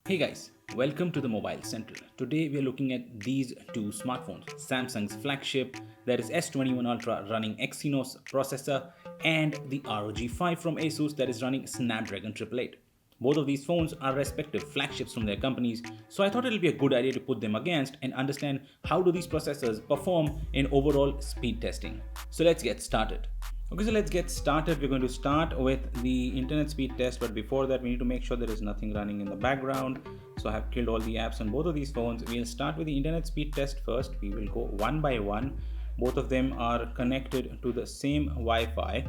Hey guys, welcome to the Mobile Central. Today we are looking at these two smartphones, Samsung's flagship that is S21 Ultra running Exynos processor and the ROG 5 from ASUS that is running Snapdragon 888. Both of these phones are respective flagships from their companies, so I thought it'll be a good idea to put them against and understand how do these processors perform in overall speed testing. So let's get started. Okay, so let's get started. We're going to start with the internet speed test, but before that, we need to make sure there is nothing running in the background. So I have killed all the apps on both of these phones. We'll start with the internet speed test first. We will go one by one. Both of them are connected to the same Wi-Fi.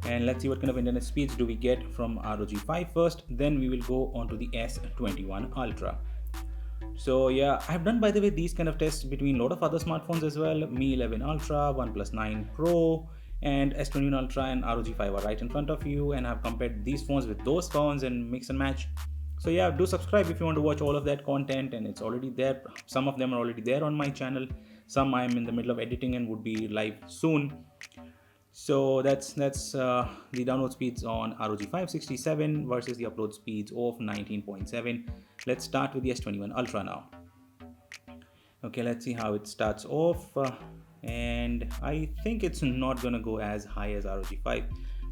And let's see what kind of internet speeds do we get from ROG 5 first. Then we will go on to the S21 Ultra. So yeah, I've done, by the way, these kind of tests between a lot of other smartphones as well. Mi 11 Ultra, OnePlus 9 Pro, and S21 Ultra and ROG 5 are right in front of you, and I've compared these phones with those phones and mix and match. So yeah, do subscribe if you want to watch all of that content, and it's already there. Some of them are already there on my channel. Some I'm in the middle of editing and would be live soon. So that's the download speeds on ROG 567 versus the upload speeds of 19.7. Let's start with the S21 Ultra now. Okay, let's see how it starts off. And I think it's not gonna go as high as ROG 5.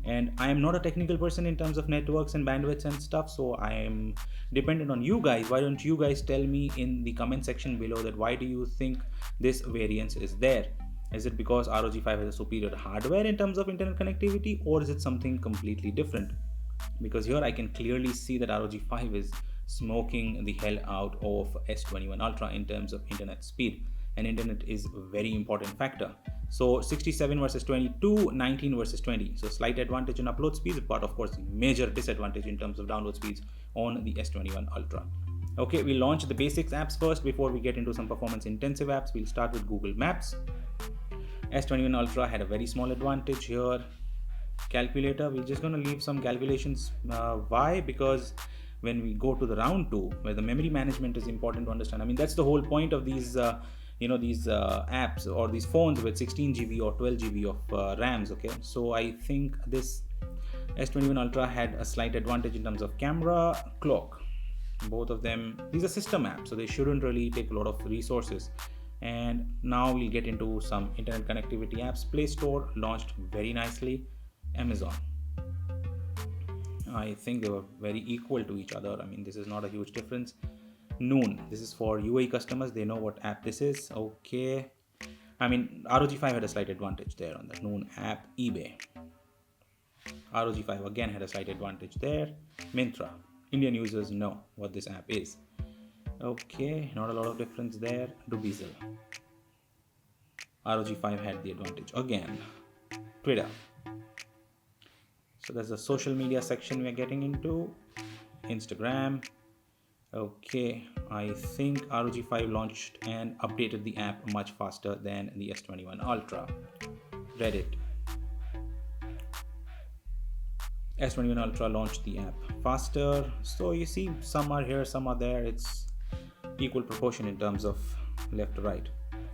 And I am not a technical person in terms of networks and bandwidths and stuff, so I am dependent on you guys. Why don't you guys tell me in the comment section below that why do you think this variance is there? Is it because ROG 5 has a superior hardware in terms of internet connectivity, or is it something completely different? Because here I can clearly see that ROG 5 is smoking the hell out of S21 Ultra in terms of internet speed, and internet is a very important factor. So 67 versus 22, 19 versus 20. So slight advantage in upload speeds, but of course major disadvantage in terms of download speeds on the S21 Ultra. Okay, we'll launch the basics apps first before we get into some performance intensive apps. We'll start with Google Maps. S21 Ultra had a very small advantage here. Calculator, we're just going to leave some calculations. Why? Because when we go to the round 2, where the memory management is important to understand, I mean, that's the whole point of these apps or these phones with 16 GB or 12 GB of RAMs. Okay, so I think this S21 Ultra had a slight advantage in terms of camera, clock. Both of them, these are system apps, so they shouldn't really take a lot of resources. And now we'll get into some internet connectivity apps. Play Store launched very nicely. Amazon, I think they were very equal to each other. I mean, this is not a huge difference. Noon, this is for UAE customers, they know what app this is. Okay, I mean, ROG 5 had a slight advantage there on the Noon app. eBay, ROG 5 again had a slight advantage there. Myntra, Indian users know what this app is. Okay, not a lot of difference there. Dubizzle, ROG 5 had the advantage again. Twitter, so there's a social media section we're getting into. Instagram. Okay, I think ROG 5 launched and updated the app much faster than the S21 Ultra. Reddit, S21 Ultra launched the app faster. So you see, some are here, some are there. It's equal proportion in terms of left to right.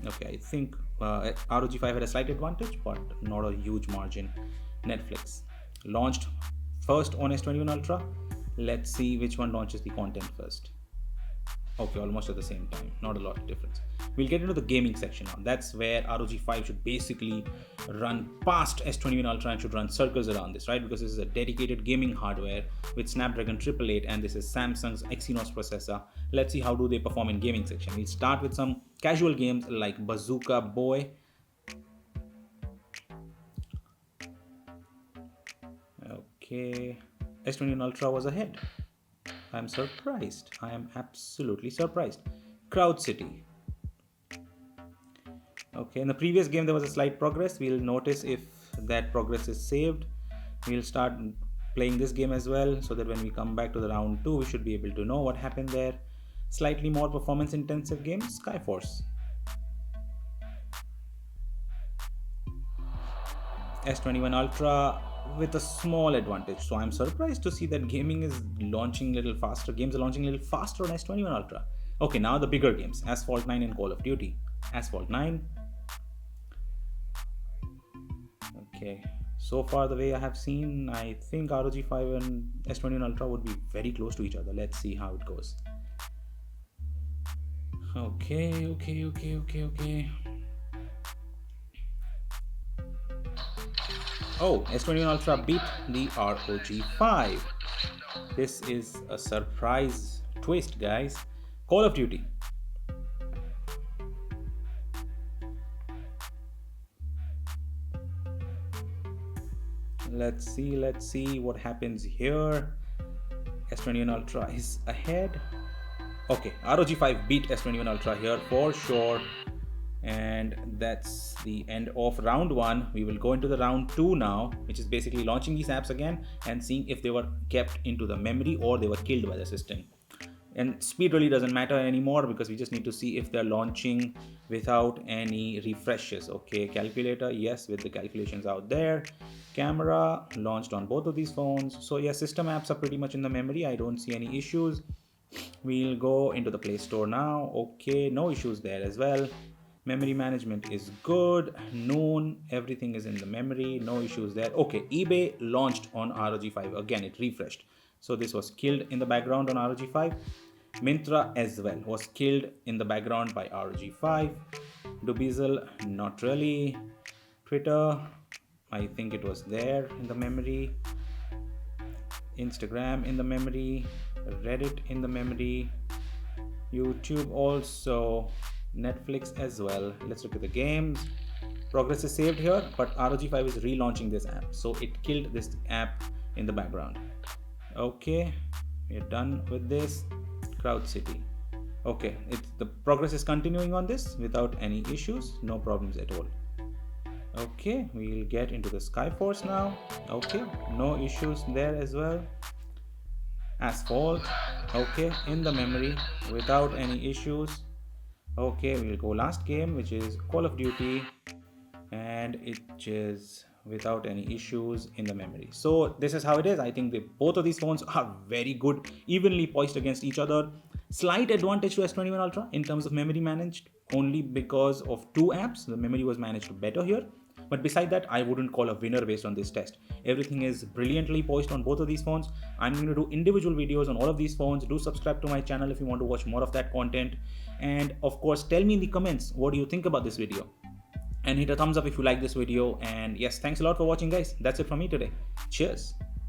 Okay, I think ROG 5 had a slight advantage, but not a huge margin. Netflix launched first on S21 Ultra. Let's see which one launches the content first. Okay, almost at the same time, not a lot of difference. We'll get into the gaming section now. That's where ROG 5 should basically run past S21 Ultra and should run circles around this, right? Because this is a dedicated gaming hardware with Snapdragon 888, and this is Samsung's Exynos processor. Let's see how do they perform in gaming section. We'll start with some casual games like Bazooka Boy. Okay, S21 Ultra was ahead. I'm surprised. I am absolutely surprised. Crowd City. Okay, in the previous game there was a slight progress. We'll notice if that progress is saved. We'll start playing this game as well, so that when we come back to the round 2, we should be able to know what happened there. Slightly more performance intensive game, Skyforce. S21 Ultra with a small advantage. So I'm surprised to see that gaming is launching a little faster. Games are launching a little faster on S21 Ultra. Okay, now the bigger games. Asphalt 9 and Call of Duty. Asphalt 9. Okay, So far, the way I have seen, I think ROG 5 and S21 Ultra would be very close to each other. Let's see how it goes. Okay. Oh, S21 Ultra beat the ROG 5. This is a surprise twist, guys. Call of Duty. Let's see what happens here. S21 Ultra is ahead. Okay, ROG 5 beat S21 Ultra here for sure. And that's the end of round 1. We will go into the round 2 now, which is basically launching these apps again and seeing if they were kept into the memory or they were killed by the system. And speed really doesn't matter anymore because we just need to see if they're launching without any refreshes. Okay, calculator, yes, with the calculations out there. Camera launched on both of these phones. So yeah, system apps are pretty much in the memory. I don't see any issues. We'll go into the Play Store now. Okay, no issues there as well. Memory management is good. Known, everything is in the memory, no issues there. Okay, eBay launched on ROG 5. Again, it refreshed. So this was killed in the background on ROG 5. Myntra as well was killed in the background by ROG 5. Dubizzle, not really. Twitter, I think it was there in the memory. Instagram in the memory. Reddit in the memory. YouTube also. Netflix as well. Let's look at the games. Progress is saved here, but ROG 5 is relaunching this app, so it killed this app in the background. Okay, we're done with this. Crowd City. Okay, the progress is continuing on this without any issues, no problems at all. Okay, we'll get into the Skyforce now. Okay, no issues there as well. Asphalt, okay, in the memory without any issues. Okay, we'll go last game, which is Call of Duty, and it is without any issues in the memory. So this is how it is. I think both of these phones are very good, evenly poised against each other. Slight advantage to S21 Ultra in terms of memory managed, only because of 2 apps. The memory was managed better here. But beside that, I wouldn't call a winner based on this test. Everything is brilliantly poised on both of these phones. I'm going to do individual videos on all of these phones. Do subscribe to my channel if you want to watch more of that content. And of course, tell me in the comments, what do you think about this video? And hit a thumbs up if you like this video. And yes, thanks a lot for watching, guys. That's it from me today. Cheers.